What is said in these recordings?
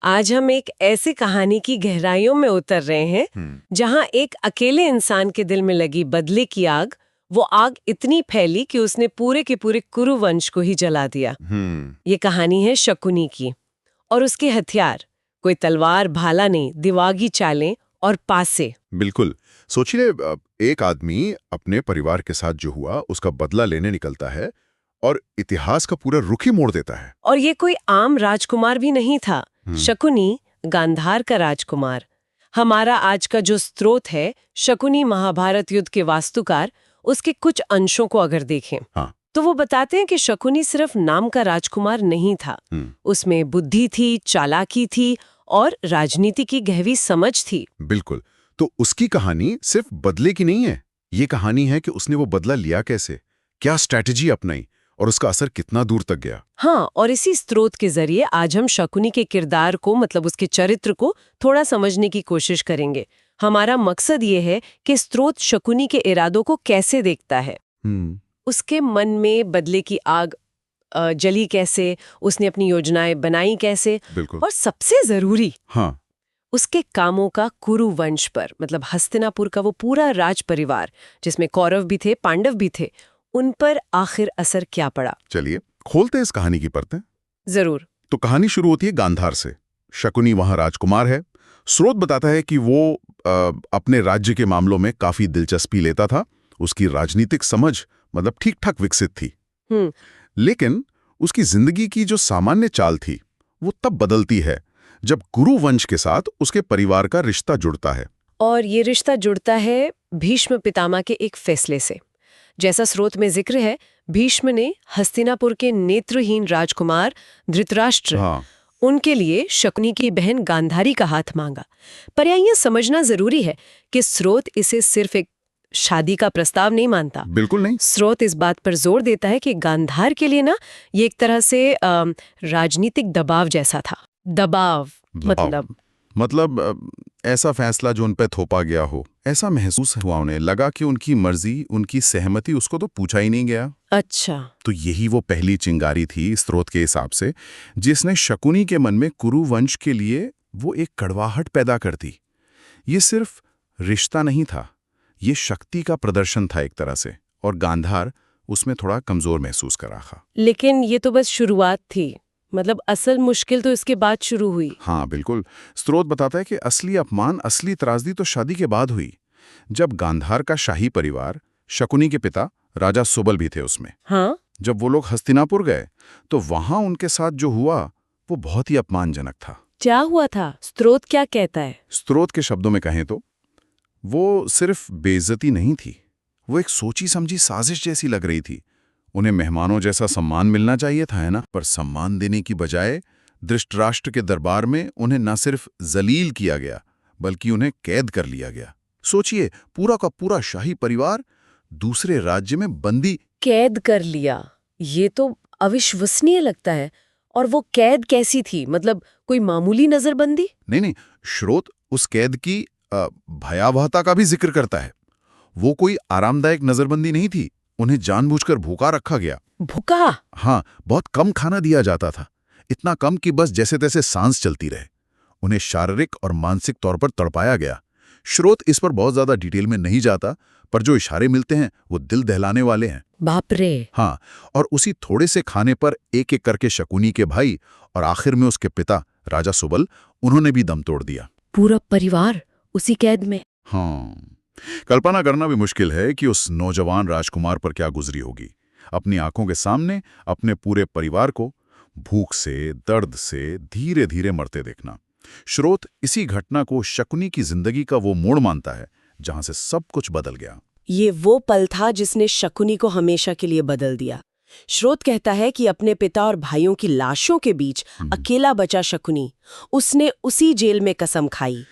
आज हम एक ऐसी कहानी की गहराइयों में उतर रहे हैं जहां एक अकेले इंसान के दिल में लगी बदले की आग, वो आग इतनी फैली कि उसने पूरे के पूरे कुरु वंश को ही जला दिया। ये कहानी है शकुनी की, और उसके हथियार कोई तलवार भाला नहीं, दिमागी चालें और पासे। बिल्कुल। सोचिए, एक आदमी अपने परिवार के साथ जो हुआ उसका बदला लेने निकलता है और इतिहास का पूरा रुख ही मोड़ देता है। और ये कोई आम राजकुमार भी नहीं था। शकुनी गांधार का राजकुमार। हमारा आज का जो स्रोत है, शकुनी महाभारत युद्ध के वास्तुकार, उसके कुछ अंशों को अगर देखें तो वो बताते हैं कि शकुनी सिर्फ नाम का राजकुमार नहीं था। उसमें बुद्धि थी, चालाकी थी और राजनीति की गहरी समझ थी। बिल्कुल। तो उसकी कहानी सिर्फ बदले की नहीं है, ये कहानी है कि उसने वो बदला लिया कैसे, क्या स्ट्रैटेजी अपनाई और उसका असर कितना दूर तक गया। हाँ, और इसी स्रोत के जरिए आज हम शकुनी के किरदार को, मतलब उसके चरित्र को थोड़ा समझने की कोशिश करेंगे। हमारा मकसद ये है कि स्रोत शकुनी के इरादों को कैसे देखता है, उसके मन में बदले की आग जली कैसे, उसने अपनी योजनाएं बनाई कैसे, और सबसे जरूरी उसके कामों का कुरु वंश पर, मतलब हस्तिनापुर का वो पूरा राज परिवार जिसमें कौरव भी थे, पांडव भी थे, उन पर आखिर असर क्या पड़ा। चलिए खोलते हैं इस कहानी की परतें। जरूर। तो कहानी शुरू होती है गांधार से। शकुनी वहां राजकुमार है। स्रोत बताता है कि वो अपने राज्य के मामलों में काफी दिलचस्पी लेता था। उसकी राजनीतिक समझ मतलब ठीक ठाक विकसित थी। लेकिन उसकी जिंदगी की जो सामान्य चाल थी वो तब बदलती है जब कुरु वंश के साथ उसके परिवार का रिश्ता जुड़ता है। और ये रिश्ता जुड़ता है भीष्म पितामह के एक फैसले से। जैसा स्रोत में जिक्र है, भीष्म ने हस्तिनापुर के नेत्रहीन राजकुमार धृतराष्ट्र, उनके लिए शकुनी की बहन गांधारी का हाथ मांगा। पर यह समझना जरूरी है कि स्रोत इसे सिर्फ एक शादी का प्रस्ताव नहीं मानता। बिल्कुल नहीं। स्रोत इस बात पर जोर देता है कि गांधार के लिए ना ये एक तरह से राजनीतिक दबाव जैसा था। दबाव मतलब ऐसा फैसला जो उन पे थोपा गया हो, ऐसा महसूस हुआ उन्हें। लगा कि उनकी मर्जी, उनकी सहमति उसको तो पूछा ही नहीं गया। अच्छा। तो यही वो पहली चिंगारी थी स्रोत के हिसाब से, जिसने शकुनी के मन में कुरु वंश के लिए वो एक कड़वाहट पैदा कर दी। ये सिर्फ रिश्ता नहीं था, ये शक्ति का प्रदर्शन था एक तरह से, और गांधार उसमें थोड़ा कमजोर महसूस कर रहा। लेकिन ये तो बस शुरुआत थी, मतलब असल मुश्किल तो इसके बाद शुरू हुई। हाँ बिल्कुल। स्रोत बताता है कि असली अपमान, असली त्रासदी तो शादी के बाद हुई, जब गांधार का शाही परिवार, शकुनी के पिता राजा सुबल भी थे उसमें। जब वो लोग हस्तिनापुर गए तो वहां उनके साथ जो हुआ वो बहुत ही अपमानजनक था। क्या हुआ था? स्रोत क्या कहता है? स्रोत के शब्दों में कहें तो वो सिर्फ बेइज्जती नहीं थी, वो एक सोची समझी साजिश जैसी लग रही थी। उन्हें मेहमानों जैसा सम्मान मिलना चाहिए था, है ना, पर सम्मान देने की बजाय धृतराष्ट्र के दरबार में उन्हें न सिर्फ जलील किया गया बल्कि उन्हें कैद कर लिया गया। सोचिए, पूरा का पूरा शाही परिवार दूसरे राज्य में बंदी। कैद कर लिया, ये तो अविश्वसनीय लगता है। और वो कैद कैसी थी, मतलब कोई मामूली नजरबंदी? नहीं, स्रोत उस कैद की भयावहता का भी जिक्र करता है। वो कोई आरामदायक नजरबंदी नहीं थी। उन्हें जानबूझकर भूखा रखा गया। भूखा? हाँ, बहुत कम खाना दिया जाता था, इतना कम कि बस जैसे तैसे सांस चलती रहे। उन्हें शारीरिक और मानसिक तौर पर तड़पाया गया। स्रोत इस पर बहुत ज्यादा डिटेल में नहीं जाता, पर जो इशारे मिलते हैं वो दिल दहलाने वाले हैं। बाप रे। हाँ, और उसी थोड़े से खाने पर एक एक करके शकुनी के भाई और आखिर में उसके पिता राजा सुबल, उन्होंने भी दम तोड़ दिया। पूरा परिवार उसी कैद में? हाँ, कल्पना करना भी मुश्किल है कि उस नौजवान राजकुमार पर क्या गुजरी होगी। अपनी आंखों के सामने अपने पूरे परिवार को भूख से, दर्द से धीरे धीरे मरते देखना। स्रोत इसी घटना को शकुनी की जिंदगी का वो मोड़ मानता है जहां से सब कुछ बदल गया। ये वो पल था जिसने शकुनी को हमेशा के लिए बदल दिया। स्रोत कहता है कि अपने पिता और भाइयों की लाशों के बीच अकेला बचा शकुनी, उसने उसी जेल में कसम खाई।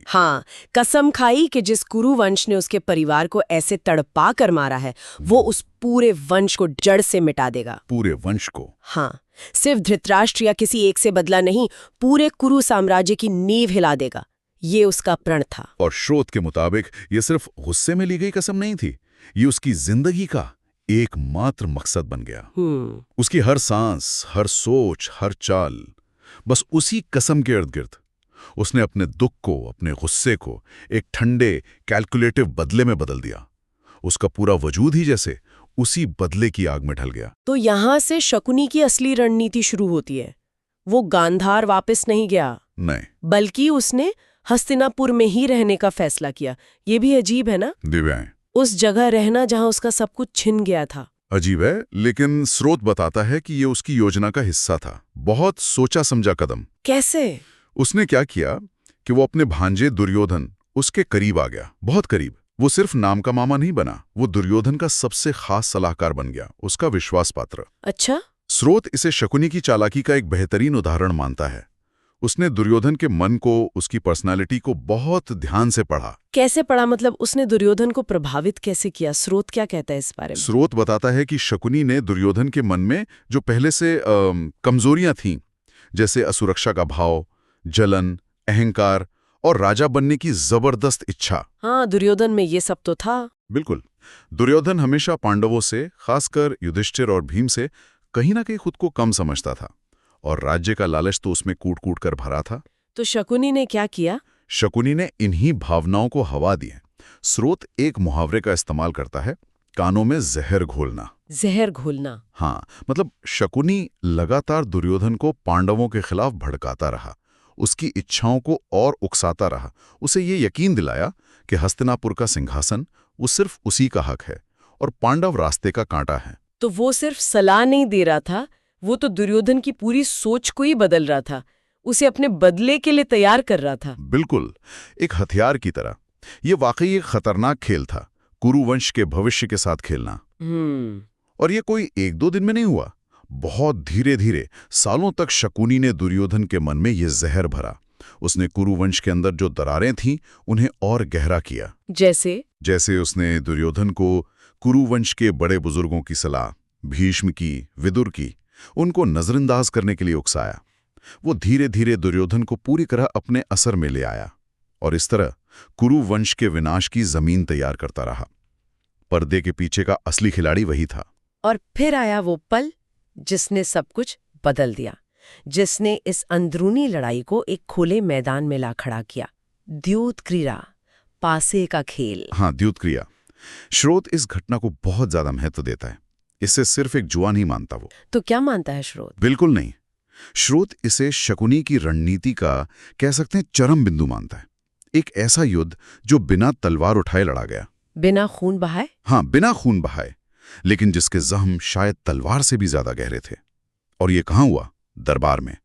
हाँ, कसम खाई कि जिस कुरु वंश ने उसके परिवार को ऐसे तड़पा कर मारा है, वो उस पूरे वंश को जड़ से मिटा देगा। पूरे वंश को? हाँ, सिर्फ धृतराष्ट्र या किसी एक से बदला नहीं, पूरे कुरु साम्राज्य की नींव हिला देगा। ये उसका प्रण था। और स्रोत के मुताबिक ये सिर्फ गुस्से में ली गई कसम नहीं थी, ये उसकी जिंदगी का एकमात्र मकसद बन गया। उसकी हर सांस, हर सोच, हर चाल, बस उसी कसम के इर्द गिर्द उसने अपने दुख को, अपने गुस्से को एक ठंडे कैलकुलेटिव बदले में बदल दिया। उसका पूरा वजूद ही जैसे उसी बदले की आग में ढल गया। तो यहाँ से शकुनी की असली रणनीति शुरू होती है। वो गांधार वापस नहीं गया, नहीं, बल्कि उसने हस्तिनापुर में ही रहने का फैसला किया। ये भी अजीब है ना, दिव्याएं, उस जगह रहना जहां उसका सब कुछ छिन गया था। अजीब है, लेकिन स्रोत बताता है कि ये उसकी योजना का हिस्सा था। बहुत सोचा समझा कदम। कैसे? उसने क्या किया कि वो अपने भांजे दुर्योधन उसके करीब आ गया, बहुत करीब। वो सिर्फ नाम का मामा नहीं बना, वो दुर्योधन का सबसे खास सलाहकार बन गया, उसका विश्वास पात्र। अच्छा, स्रोत इसे शकुनी की चालाकी का एक बेहतरीन उदाहरण मानता है। उसने दुर्योधन के मन को, उसकी पर्सनालिटी को बहुत ध्यान से पढ़ा। कैसे पढ़ा? मतलब उसने दुर्योधन को प्रभावित कैसे किया? स्रोत क्या कहता है इस बारे में? स्रोत बताता है कि शकुनी ने दुर्योधन के मन में जो पहले से कमजोरियां थीं, जैसे असुरक्षा का भाव, जलन, अहंकार और राजा बनने की जबरदस्त इच्छा। हाँ, दुर्योधन में ये सब तो था। बिल्कुल। दुर्योधन हमेशा पांडवों से, खासकर युधिष्ठिर और भीम से, कहीं ना कहीं खुद को कम समझता था, और राज्य का लालच तो उसमें कूट कूट कर भरा था। तो शकुनी ने क्या किया? शकुनी ने इन्हीं भावनाओं को हवा दी है। स्रोत एक मुहावरे का इस्तेमाल करता है, कानों में जहर घोलना। जहर घोलना? हाँ, मतलब शकुनी लगातार दुर्योधन को पांडवों के खिलाफ भड़काता रहा, उसकी इच्छाओं को और उकसाता रहा, उसे ये यकीन दिलाया कि हस्तिनापुर का सिंहासन वो सिर्फ उसी का हक है और पांडव रास्ते का कांटा है। तो वो सिर्फ सलाह नहीं दे रहा था, वो तो दुर्योधन की पूरी सोच को ही बदल रहा था, उसे अपने बदले के लिए तैयार कर रहा था। बिल्कुल, एक हथियार की तरह। ये वाकई एक खतरनाक खेल था, कुरुवंश के भविष्य के साथ खेलना। और ये कोई एक दो दिन में नहीं हुआ, बहुत धीरे धीरे सालों तक शकुनी ने दुर्योधन के मन में ये जहर भरा। उसने कुरुवंश के अंदर जो दरारें थीं उन्हें और गहरा किया। जैसे उसने दुर्योधन को कुरुवंश के बड़े बुजुर्गों की सलाह, भीष्म की, विदुर की, उनको नजरअंदाज करने के लिए उकसाया। वो धीरे धीरे दुर्योधन को पूरी तरह अपने असर में ले आया और इस तरह कुरुवंश के विनाश की जमीन तैयार करता रहा। पर्दे के पीछे का असली खिलाड़ी वही था। और फिर आया वो पल जिसने सब कुछ बदल दिया, जिसने इस अंदरूनी लड़ाई को एक खुले मैदान में ला खड़ा किया। द्यूत क्रीड़ा, पासे का खेल। हाँ, द्यूत क्रिया। स्रोत इस घटना को बहुत ज्यादा महत्व देता है। इसे सिर्फ एक जुआ नहीं मानता वो। तो क्या मानता है स्रोत? बिल्कुल नहीं। स्रोत इसे शकुनी की रणनीति का, कह सकते हैं, चरम बिंदु मानता है। एक ऐसा युद्ध जो बिना तलवार उठाए लड़ा गया, बिना खून बहाए। हाँ, बिना खून बहाए, लेकिन जिसके जख्म शायद तलवार से भी ज्यादा गहरे थे। और ये कहाँ हुआ? दरबार में,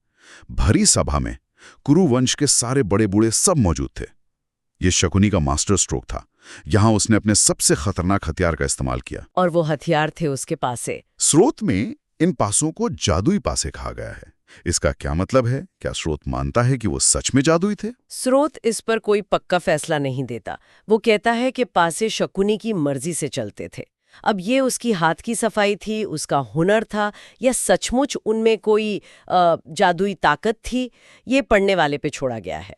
भरी सभा में। कुरुवंश के सारे बड़े बूढ़े सब मौजूद थे। ये शकुनी का मास्टर स्ट्रोक था। यहां उसने अपने सबसे खतरनाक हथियार का इस्तेमाल किया। और वो हथियार थे उसके पासे। स्रोत में इन पासों को जादुई पासे कहा गया है। इसका क्या मतलब है? क्या स्रोत मानता है कि वो सच में जादुई थे? स्रोत इस पर कोई पक्का फैसला नहीं देता। वो कहता है कि पासे शकुनी की मर्जी से चलते थे। अब ये उसकी हाथ की सफाई थी, उसका हुनर था, या सचमुच उनमें कोई जादुई ताकत थी, ये पढ़ने वाले पे छोड़ा गया है।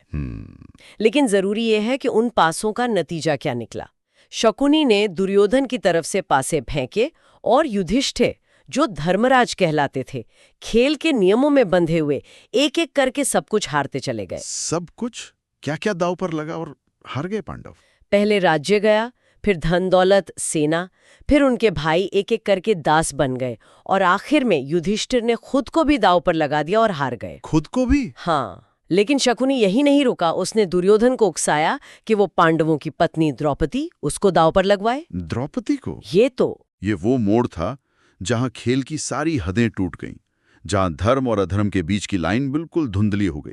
लेकिन जरूरी ये है कि उन पासों का नतीजा क्या निकला। शकुनी ने दुर्योधन की तरफ से पासे फेंके और युधिष्ठिर, जो धर्मराज कहलाते थे, खेल के नियमों में बंधे हुए एक एक करके सब कुछ हारते चले गए। सब कुछ? क्या क्या दांव पर लगा और हार गए पांडव? पहले राज्य गया, फिर धन दौलत, सेना, फिर उनके भाई एक एक करके दास बन गए, और आखिर में युधिष्ठिर ने खुद को भी दांव पर लगा दिया और हार गए। खुद को भी? हाँ, लेकिन शकुनी यही नहीं रुका। उसने दुर्योधन को उकसाया कि वो पांडवों की पत्नी द्रौपदी, उसको दांव पर लगवाए। द्रौपदी को? ये वो मोड़ था जहां खेल की सारी हदें टूट गईं, जहां धर्म और अधर्म के बीच की लाइन बिल्कुल धुंधली हो गई।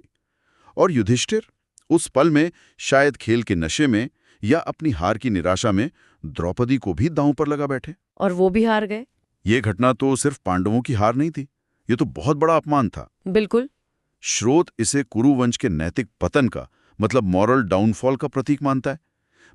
और युधिष्ठिर उस पल में, शायद खेल के नशे में या अपनी हार की निराशा में, द्रौपदी को भी दांव पर लगा बैठे। और वो भी हार गए। ये घटना तो सिर्फ पांडवों की हार नहीं थी, ये तो बहुत बड़ा अपमान था। बिल्कुल। स्रोत इसे कुरुवंश के नैतिक पतन का, मतलब मॉरल डाउनफॉल का प्रतीक मानता है।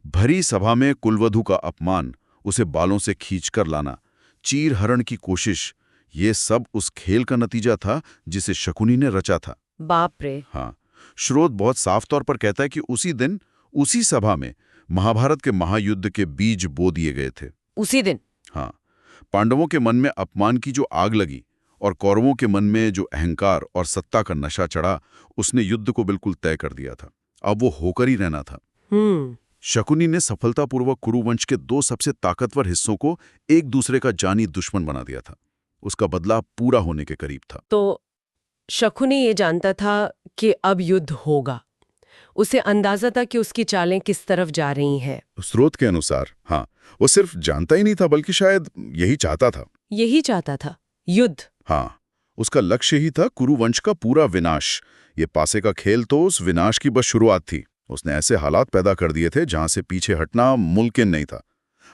भरी सभा में कुलवधू का अपमान, उसे बालों से खींचकर लाना, चीर हरण की कोशिश, ये सब उस खेल का नतीजा था जिसे शकुनी ने रचा था। बाप रे। हाँ, स्रोत बहुत साफ तौर पर कहता है कि उसी दिन, उसी सभा में महाभारत के महायुद्ध के बीज बो दिए गए थे। उसी दिन? हाँ, पांडवों के मन में अपमान की जो आग लगी, और कौरवों के मन में जो अहंकार और सत्ता का नशा चढ़ा, उसने युद्ध को बिल्कुल तय कर दिया था। अब वो होकर ही रहना था। शकुनी ने सफलतापूर्वक कुरुवंश के 2 सबसे ताकतवर हिस्सों को एक दूसरे का जानी दुश्मन बना दिया था। उसका बदला पूरा होने के करीब था। तो शकुनी ये जानता था कि अब युद्ध होगा। उसे अंदाजा था कि उसकी चालें किस तरफ जा रही हैं। स्रोत के अनुसार हाँ, वो सिर्फ जानता ही नहीं था बल्कि शायद यही चाहता था। यही चाहता था, युद्ध। हाँ, उसका लक्ष्य ही था कुरुवंश का पूरा विनाश। ये पासे का खेल तो उस विनाश की बस शुरुआत थी। उसने ऐसे हालात पैदा कर दिए थे जहां से पीछे हटना मुमकिन नहीं था।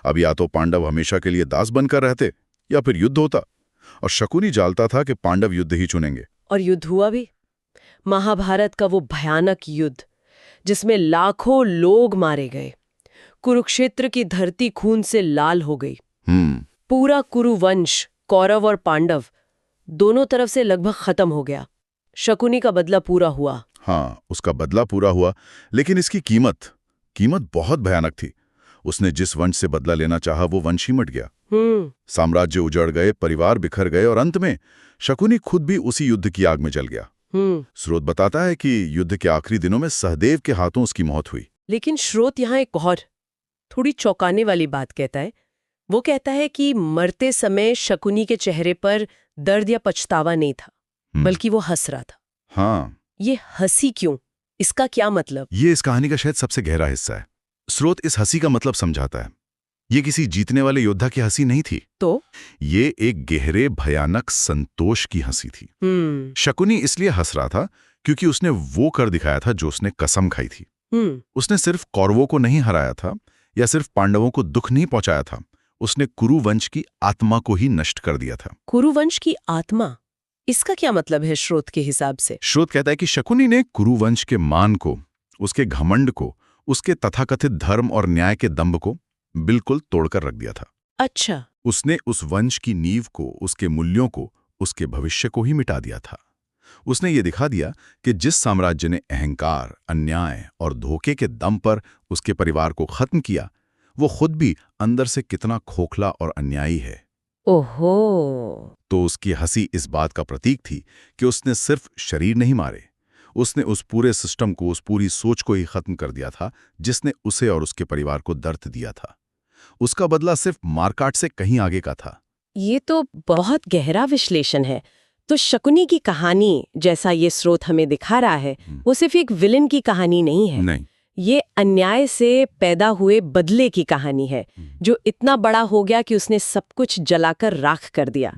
अब या तो पांडव हमेशा के लिए दास बनकर रहते या फिर युद्ध होता, और शकुनी जानता था कि पांडव युद्ध ही चुनेंगे। और युद्ध हुआ भी। महाभारत का वो भयानक युद्ध जिसमें लाखों लोग मारे गए। कुरुक्षेत्र की धरती खून से लाल हो गई। पूरा कुरुवंश, कौरव और पांडव दोनों तरफ से लगभग खत्म हो गया। शकुनी का बदला पूरा हुआ। हाँ, उसका बदला पूरा हुआ, लेकिन इसकी कीमत बहुत भयानक थी। उसने जिस वंश से बदला लेना चाहा वो वंश ही मिट गया। साम्राज्य उजड़ गए, परिवार बिखर गए, और अंत में शकुनी खुद भी उसी युद्ध की आग में जल गया। स्रोत बताता है कि युद्ध के आखिरी दिनों में सहदेव के हाथों उसकी मौत हुई। लेकिन स्रोत यहाँ एक और थोड़ी चौंकाने वाली बात कहता है। वो कहता है कि मरते समय शकुनी के चेहरे पर दर्द या पछतावा नहीं था, बल्कि वो हंस रहा था। हाँ, ये हंसी क्यों? इसका क्या मतलब? ये इस कहानी का शायद सबसे गहरा हिस्सा है। स्रोत इस हंसी का मतलब समझाता है। ये किसी जीतने वाले योद्धा की हंसी नहीं थी। तो ये एक गहरे भयानक संतोष की हंसी थी। शकुनी इसलिए हंस रहा था क्योंकि उसने वो कर दिखाया था जो उसने कसम खाई थी। उसने सिर्फ कौरवों को नहीं हराया था या सिर्फ पांडवों को दुख नहीं पहुंचाया था, उसने कुरुवंश की आत्मा को ही नष्ट कर दिया था। कुरुवंश की आत्मा, इसका क्या मतलब है स्रोत के हिसाब से? स्रोत कहता है कि शकुनी ने कुरुवंश के मान को, उसके घमंड को, उसके तथाकथित धर्म और न्याय के दंभ को बिल्कुल तोड़कर रख दिया था। अच्छा। उसने उस वंश की नींव को, उसके मूल्यों को, उसके भविष्य को ही मिटा दिया था। उसने ये दिखा दिया कि जिस साम्राज्य ने अहंकार, अन्याय और धोखे के दम पर उसके परिवार को खत्म किया, वो खुद भी अंदर से कितना खोखला और अन्यायी है। ओहो। तो उसकी हंसी इस बात का प्रतीक थी कि उसने सिर्फ शरीर नहीं मारे, उसने उस पूरे सिस्टम को, उस पूरी सोच को ही खत्म कर दिया था जिसने उसे और उसके परिवार को दर्द दिया था। उसका बदला सिर्फ मारकाट से कहीं आगे का था। ये तो बहुत गहरा विश्लेषण है। तो शकुनी की कहानी, जैसा ये स्रोत हमें दिखा रहा है, वो सिर्फ एक विलन की कहानी नहीं है। नहीं, ये अन्याय से पैदा हुए बदले की कहानी है, जो इतना बड़ा हो गया कि उसने सब कुछ जलाकर राख कर दिया,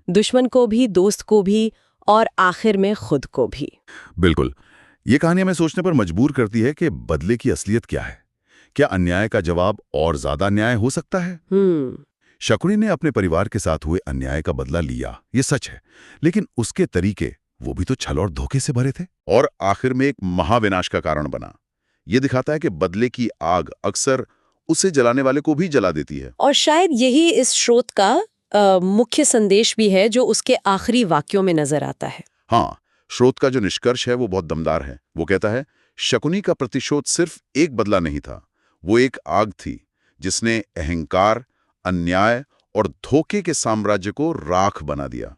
दुश्मन को भी, दोस्त को भी, और आखिर में खुद को भी। बिल्कुल। ये कहानी हमें सोचने पर मजबूर करती है कि बदले की असलियत क्या है। क्या अन्याय का जवाब और ज्यादा अन्याय हो सकता है? शकुनी ने अपने परिवार के साथ हुए अन्याय का बदला लिया, ये सच है, लेकिन उसके तरीके, वो भी तो छल और धोखे से भरे थे, और आखिर में एक महाविनाश का कारण बना। ये दिखाता है कि बदले की आग अक्सर उसे जलाने वाले को भी जला देती है। और शायद यही इस स्रोत का मुख्य संदेश भी है जो उसके आखिरी वाक्यों में नजर आता है। हाँ, स्रोत का जो निष्कर्ष है वो बहुत दमदार है। वो कहता है, शकुनी का प्रतिशोध सिर्फ एक बदला नहीं था, वो एक आग थी जिसने अहंकार, अन्याय और धोखे के साम्राज्य को राख बना दिया।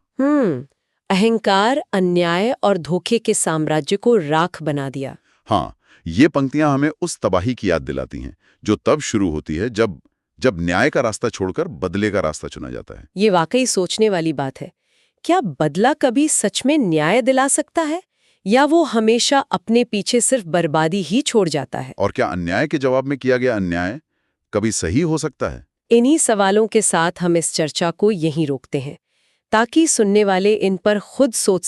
अहंकार, अन्याय और धोखे के साम्राज्य को राख बना दिया। हाँ, ये पंक्तियां हमें उस तबाही की याद दिलाती हैं जो तब शुरू होती है जब न्याय का रास्ता छोड़कर बदले का रास्ता चुना जाता है। ये वाकई सोचने वाली बात है। क्या बदला कभी सच में न्याय दिला सकता है, या वो हमेशा अपने पीछे सिर्फ बर्बादी ही छोड़ जाता है? और क्या अन्याय के जवाब में किया गया अन्याय कभी सही हो सकता है? इन्हीं सवालों के साथ हम इस चर्चा को यहीं रोकते हैं, ताकि सुनने वाले इन पर खुद सोच